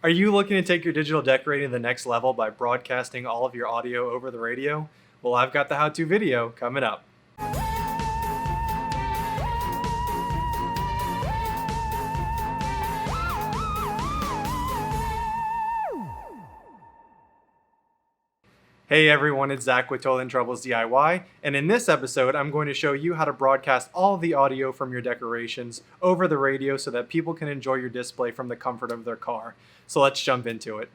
Are you looking to take your digital decorating to the next level by broadcasting all of your audio over the radio? Well, I've got the how-to video coming up. Hey everyone, it's Zach with Total Troubles DIY, and in this episode, I'm going to show you how to broadcast all of the audio from your decorations over the radio so that people can enjoy your display from the comfort of their car. So let's jump into it.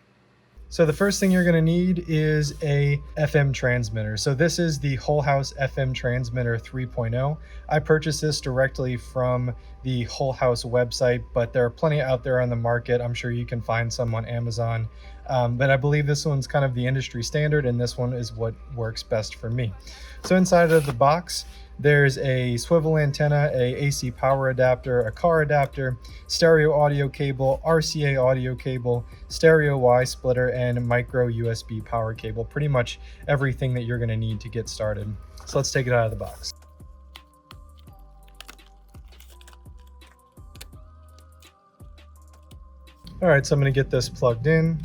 So the first thing you're going to need is a FM transmitter. So this is the Whole House FM Transmitter 3.0. I purchased this directly from the Whole House website, but there are plenty out there on the market. I'm sure you can find some on Amazon. But I believe this one's kind of the industry standard, and this one is what works best for me. So inside of the box, there's a swivel antenna, a AC power adapter, a car adapter, stereo audio cable, RCA audio cable, stereo Y splitter, and micro USB power cable. Pretty much everything that you're going to need to get started. So let's take it out of the box. All right, so I'm going to get this plugged in.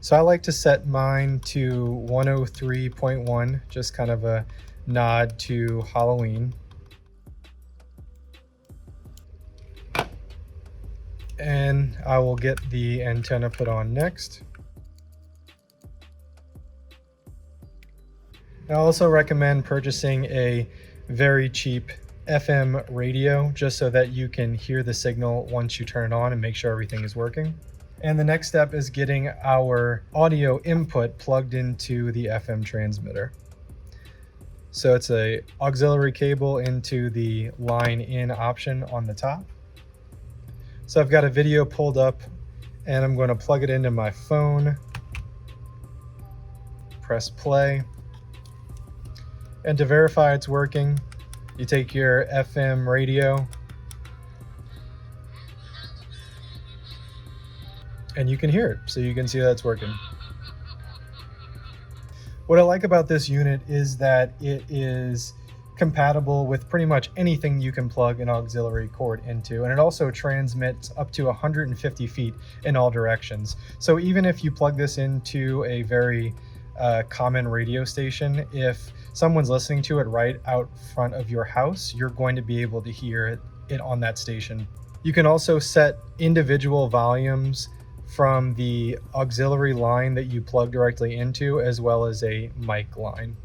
So I like to set mine to 103.1, just kind of a nod to Halloween. And I will get the antenna put on next. I also recommend purchasing a very cheap FM radio just so that you can hear the signal once you turn it on and make sure everything is working. And the next step is getting our audio input plugged into the FM transmitter. So it's a auxiliary cable into the line in option on the top. So I've got a video pulled up and I'm going to plug it into my phone. Press play. And to verify it's working, you take your FM radio and you can hear it, so you can see that it's working. What I like about this unit is that it is compatible with pretty much anything you can plug an auxiliary cord into, and it also transmits up to 150 feet in all directions. So even if you plug this into a very common radio station, if someone's listening to it right out front of your house, you're going to be able to hear it on that station. You can also set individual volumes from the auxiliary line that you plug directly into, as well as a mic line.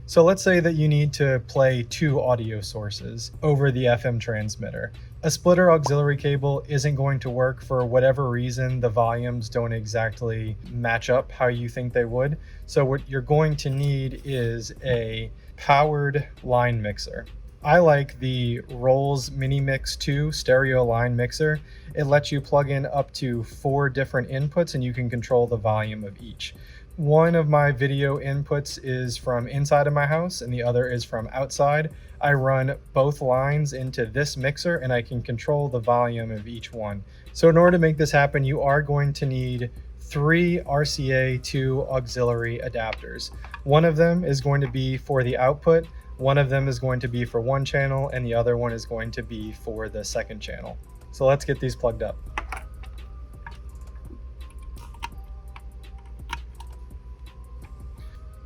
So let's say that you need to play two audio sources over the FM transmitter. A splitter auxiliary cable isn't going to work for whatever reason. The volumes don't exactly match up how you think they would. So what you're going to need is a powered line mixer. I like the Rolls Mini Mix 2 stereo line mixer. It lets you plug in up to 4 different inputs and you can control the volume of each. One of my video inputs is from inside of my house and the other is from outside. I run both lines into this mixer and I can control the volume of each one. So in order to make this happen, you are going to need 3 RCA 2 auxiliary adapters. One of them is going to be for the output. One of them is going to be for one channel and the other one is going to be for the second channel. So let's get these plugged up.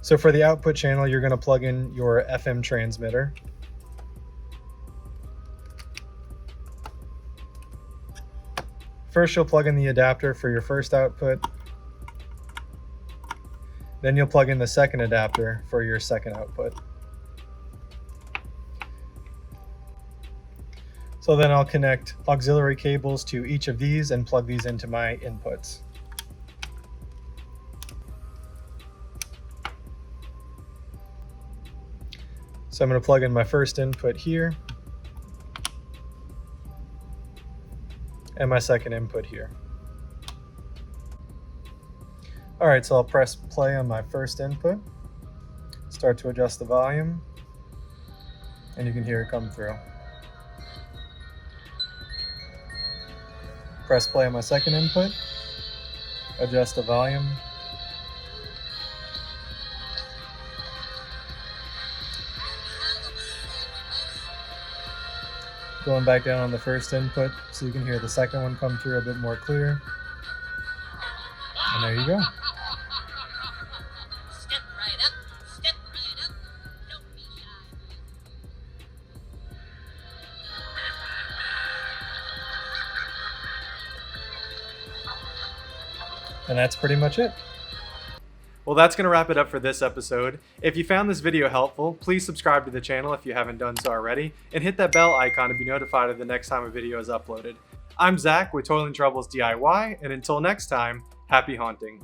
So for the output channel, you're going to plug in your FM transmitter. First, you'll plug in the adapter for your first output. Then you'll plug in the second adapter for your second output. So then I'll connect auxiliary cables to each of these and plug these into my inputs. So I'm going to plug in my first input here and my second input here. All right, so I'll press play on my first input, start to adjust the volume, and you can hear it come through. Press play on my second input, adjust the volume, Going back down on the first input so you can hear the second one come through a bit more clear. And there you go. Step right up, step right up. Don't be shy. And that's pretty much it. Well, that's going to wrap it up for this episode. If you found this video helpful, please subscribe to the channel if you haven't done so already, and hit that bell icon to be notified of the next time a video is uploaded. I'm Zach with Toiling Troubles DIY, and until next time, happy haunting.